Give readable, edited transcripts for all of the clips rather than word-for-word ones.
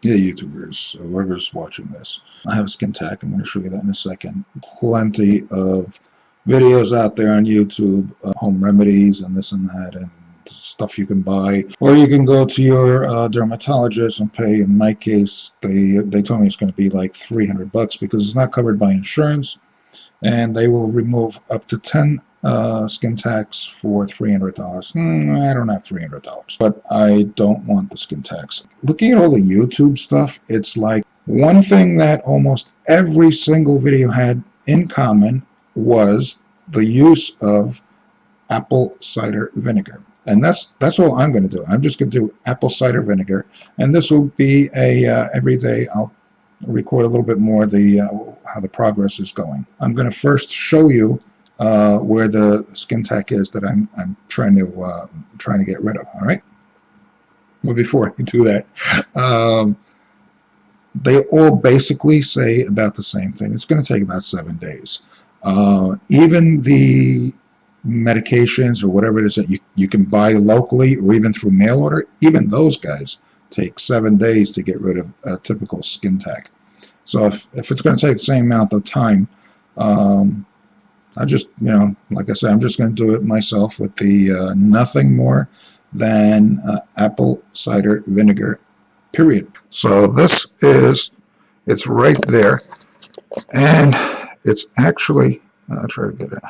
Yeah, YouTubers, whoever's watching this. I have a skin tack. I'm going to show you that in a second. Plenty of videos out there on YouTube, home remedies and this and that, and stuff you can buy. Or you can go to your dermatologist and pay. In my case, they told me it's going to be like $300 because it's not covered by insurance, and they will remove up to 10 skin tax for $300. I don't have $300, but I don't want the skin tax. Looking at all the YouTube stuff, it's like one thing that almost every single video had in common was the use of apple cider vinegar. And that's all I'm going to do. I'm just going to do apple cider vinegar, and this will be a every day I'll record a little bit more the how the progress is going. I'm going to first show you where the skin tack is that I'm trying to get rid of. All right. Well, before I do that, they all basically say about the same thing. It's going to take about 7 days. Even the medications or whatever it is that you can buy locally or even through mail order, even those guys take 7 days to get rid of a typical skin tack. So if it's going to take the same amount of time, I just, like I said, I'm just going to do it myself with the nothing more than apple cider vinegar, period. So it's right there, and it's actually, I'll try to get it.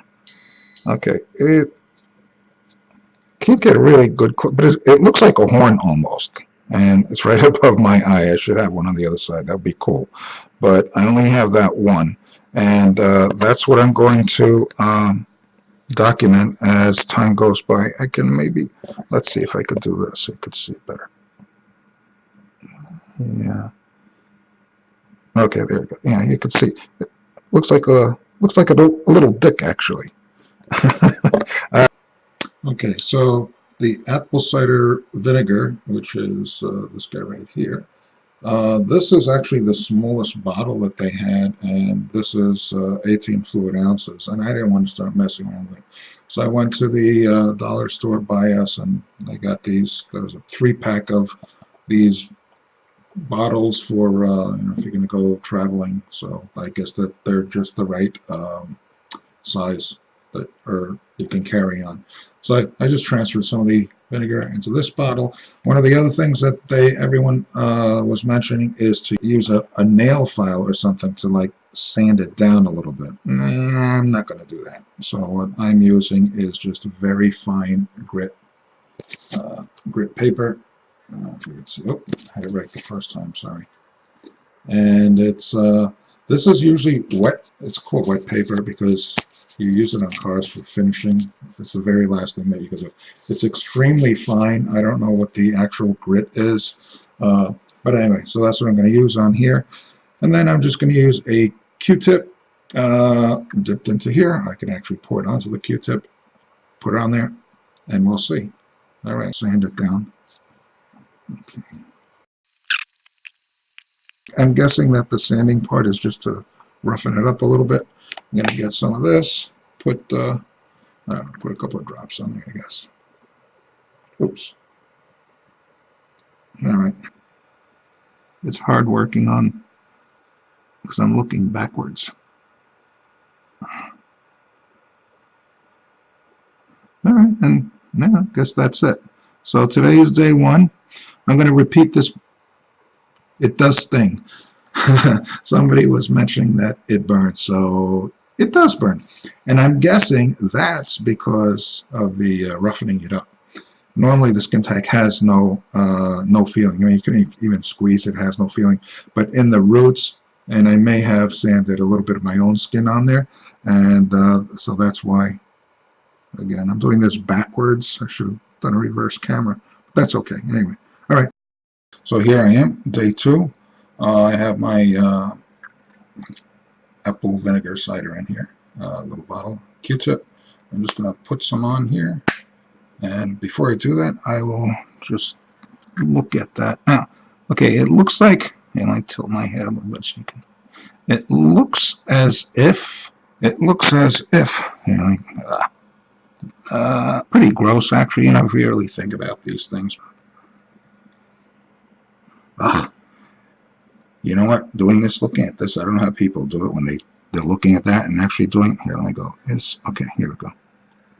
Okay, it can't get a really good clip, but it looks like a horn almost, and it's right above my eye. I should have one on the other side. That would be cool, but I only have that one, and that's what I'm going to document as time goes by. I can maybe, let's see if I could do this so you could see it better. Yeah. Okay, there we go. Yeah, you can see. It looks like a little dick actually. Okay, so the apple cider vinegar, which is this guy right here, this is actually the smallest bottle that they had, and this is 18 fluid ounces, and I didn't want to start messing around with it. So I went to the dollar store by us, and I got these. There was a 3-pack of these bottles for if you're going to go traveling. So I guess that they're just the right size that or you can carry on. So I just transferred some of the vinegar into this bottle. One of the other things that everyone was mentioning is to use a nail file or something to like sand it down a little bit. I'm not going to do that. So what I'm using is just very fine grit paper. If you can see, oh, I had it right the first time. Sorry. And it's this is usually wet. It's called wet paper because you use it on cars for finishing. It's the very last thing that you can do. It's extremely fine. I don't know what the actual grit is, but anyway, so that's what I'm going to use on here. And then I'm just going to use a Q-tip dipped into here. I can actually pour it onto the Q-tip, put it on there, and we'll see. All right, sand it down. Okay. I'm guessing that the sanding part is just to roughen it up a little bit. I'm going to get some of this, put a couple of drops on there, I guess. Oops. All right. It's hard working on because I'm looking backwards. All right, and yeah, I guess that's it. So today is day 1. I'm going to repeat this. It does sting. Somebody was mentioning that it burns, so it does burn. And I'm guessing that's because of the roughening it up. Normally the skin tack has no feeling. I mean, you can even squeeze it, has no feeling. But in the roots, and I may have sanded a little bit of my own skin on there, and so that's why, again, I'm doing this backwards. I should have done a reverse camera, but that's okay. Anyway, all right. So here I am, day 2. I have my apple vinegar cider in here, little bottle, Q-tip. I'm just going to put some on here. And before I do that, I will just look at that. Now, okay, it looks like, and I tilt my head a little bit so you can, it looks as if, pretty gross actually, if you really think about these things. Ugh. You know what? Doing this, looking at this, I don't know how people do it when they're looking at that and actually doing it. Here, let me go. Okay, here we go.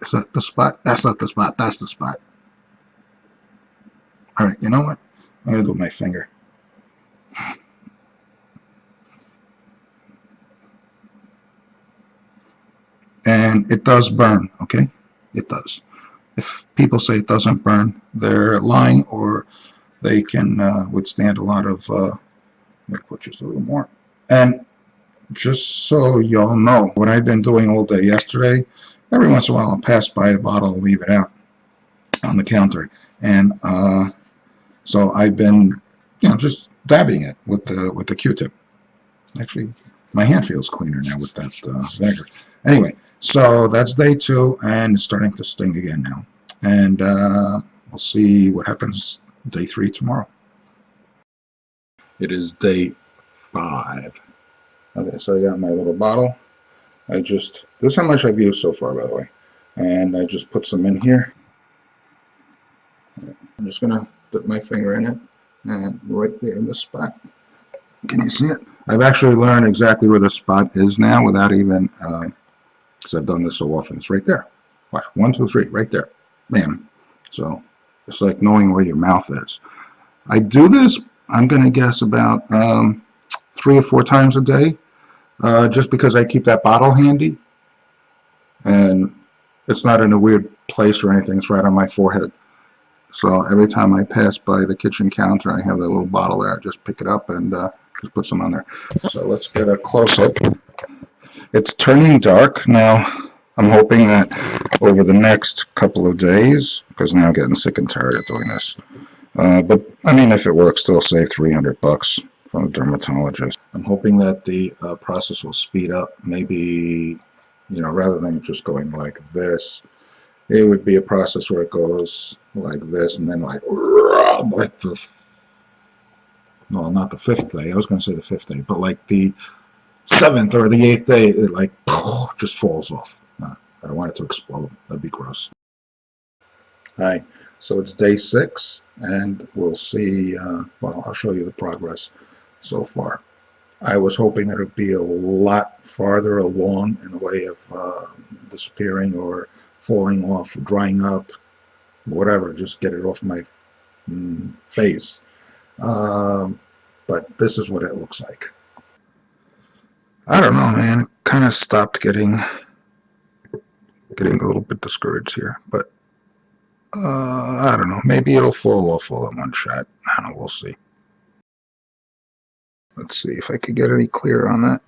Is that the spot? That's not the spot. That's the spot. All right, you know what? I'm going to do it with my finger. And it does burn, okay? It does. If people say it doesn't burn, they're lying, or they can withstand a lot of, let me put just a little more. And just so y'all know, what I've been doing all day yesterday, every once in a while I'll pass by a bottle and leave it out on the counter. And so I've been, just dabbing it with the Q-tip. Actually, my hand feels cleaner now with that vinegar. Anyway, so that's day 2, and it's starting to sting again now. And we'll see what happens day 3 tomorrow. It is day 5. Okay, so I got my little bottle. This is how much I've used so far, by the way. And I just put some in here. I'm just going to dip my finger in it, and right there in this spot. Can you see it? I've actually learned exactly where the spot is now without even, because I've done this so often. It's right there. Watch, 1, 2, 3, right there. Bam. So it's like knowing where your mouth is. I do this, I'm going to guess, about 3 or 4 times a day, just because I keep that bottle handy. And it's not in a weird place or anything. It's right on my forehead. So every time I pass by the kitchen counter, I have that little bottle there. I just pick it up and just put some on there. So let's get a close-up. It's turning dark now. I'm hoping that over the next couple of days, because now I'm getting sick and tired of doing this. But I mean, if it works, still save $300 from the dermatologist. I'm hoping that the process will speed up. Maybe, rather than just going like this, it would be a process where it goes like this and then like the, well, not the 5th day. I was going to say the 5th day, but like the 7th or the 8th day, it like just falls off. I don't want it to explode. That'd be gross. Hi, so it's day 6, and we'll see. Well, I'll show you the progress so far. I was hoping that it would be a lot farther along in the way of disappearing or falling off, drying up, whatever. Just get it off my face. But this is what it looks like. I don't know, man. It kind of stopped getting a little bit discouraged here, but I don't know. Maybe it'll fall off all in one shot. I don't know. We'll see. Let's see if I could get any clearer on that.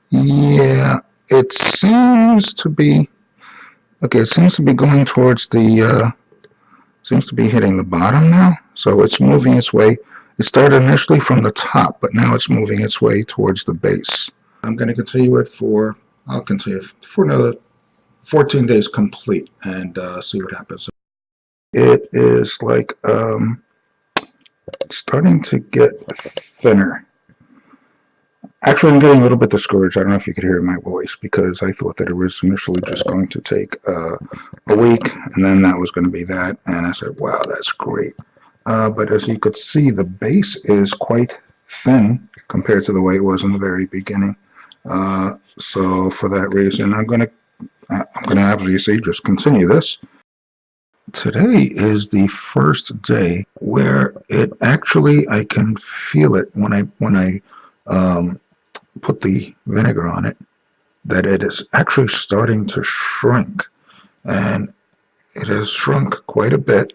Yeah, it seems to be okay. It seems to be going towards the. Seems to be hitting the bottom now. So it's moving its way. It started initially from the top, but now it's moving its way towards the base. I'm going to continue it for. I'll continue for another 14 days complete and see what happens. It is like starting to get thinner. Actually, I'm getting a little bit discouraged. I don't know if you could hear my voice, because I thought that it was initially just going to take a week, and then that was going to be that. And I said, wow, that's great. But as you could see, the base is quite thin compared to the way it was in the very beginning. So for that reason, I'm going to obviously just continue this. Today is the first day where it actually, I can feel it when I put the vinegar on it, that it is actually starting to shrink, and it has shrunk quite a bit.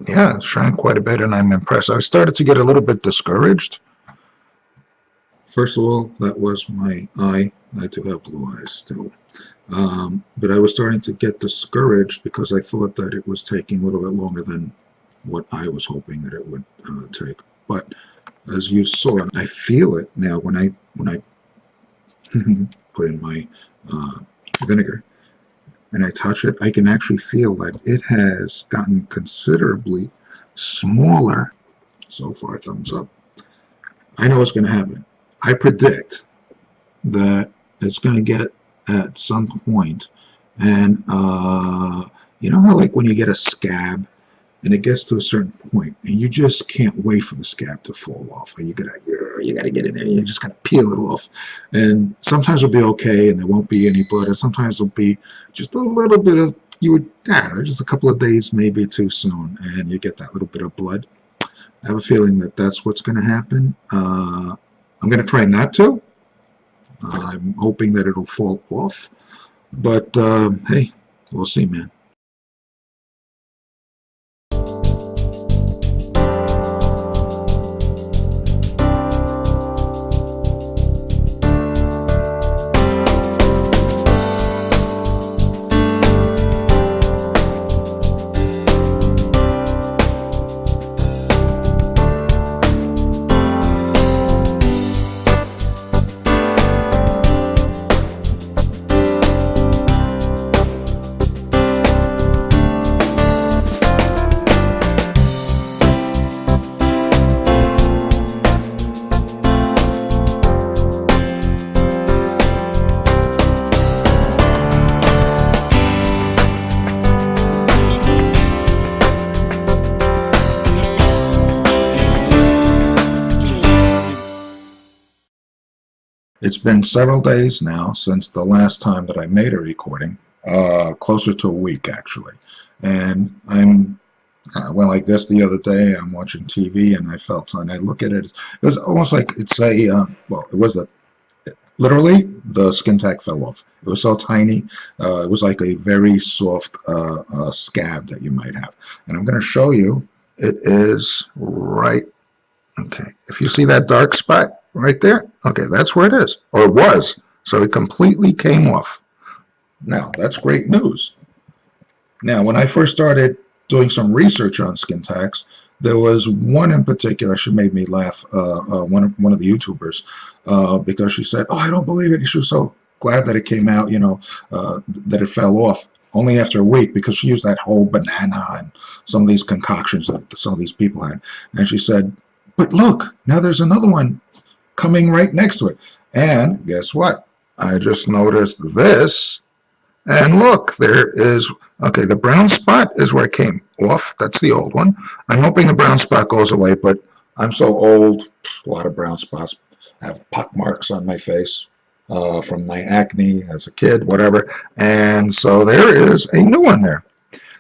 Yeah, it's shrunk quite a bit, and I'm impressed. I started to get a little bit discouraged. First of all, that was my eye. I do have blue eyes too. But I was starting to get discouraged because I thought that it was taking a little bit longer than what I was hoping that it would take. But as you saw, I feel it now when I put in my vinegar and I touch it. I can actually feel that it has gotten considerably smaller. So far, thumbs up. I know what's going to happen. I predict that it's going to get at some point, and you know how like when you get a scab and it gets to a certain point, and you just can't wait for the scab to fall off. And you gotta get in there, and you just gotta peel it off. And sometimes it'll be okay, and there won't be any blood, and sometimes it'll be just a little bit of, you would, I don't know, just a couple of days maybe too soon, and you get that little bit of blood. I have a feeling that that's what's going to happen. I'm going to try not to. I'm hoping that it'll fall off, but hey, we'll see, man. It's been several days now since the last time that I made a recording, closer to a week actually. And I went like this the other day. I'm watching TV and I felt, and I look at it, it was almost like it's a, well, it was literally the skin tag fell off. It was so tiny. It was like a very soft scab that you might have. And I'm going to show you, it is right, okay, if you see that dark spot right there, okay, that's where it is, or it was. So it completely came off. Now, that's great news. Now, when I first started doing some research on skin tags, there was one in particular, she made me laugh, one of the YouTubers, because she said, oh, I don't believe it. She was so glad that it came out, you know, that it fell off only after a week, because she used that whole banana and some of these concoctions that some of these people had. And she said, but look, now there's another one coming right next to it. And guess what? I just noticed this, and look, there is, okay, the brown spot is where it came off. That's the old one. I'm hoping the brown spot goes away, but I'm so old, a lot of brown spots. I have pock marks on my face from my acne as a kid, whatever. And so there is a new one there.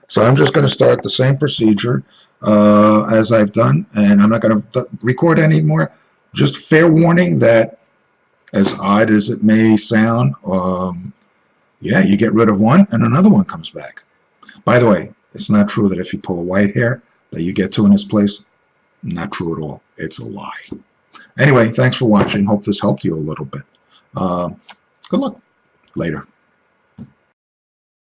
So I'm just going to start the same procedure as I've done, and I'm not going to record anymore. Just fair warning that, as odd as it may sound, yeah, you get rid of one and another one comes back. By the way, it's not true that if you pull a white hair that you get two in its place. Not true at all. It's a lie. Anyway, thanks for watching. Hope this helped you a little bit. Good luck. Later.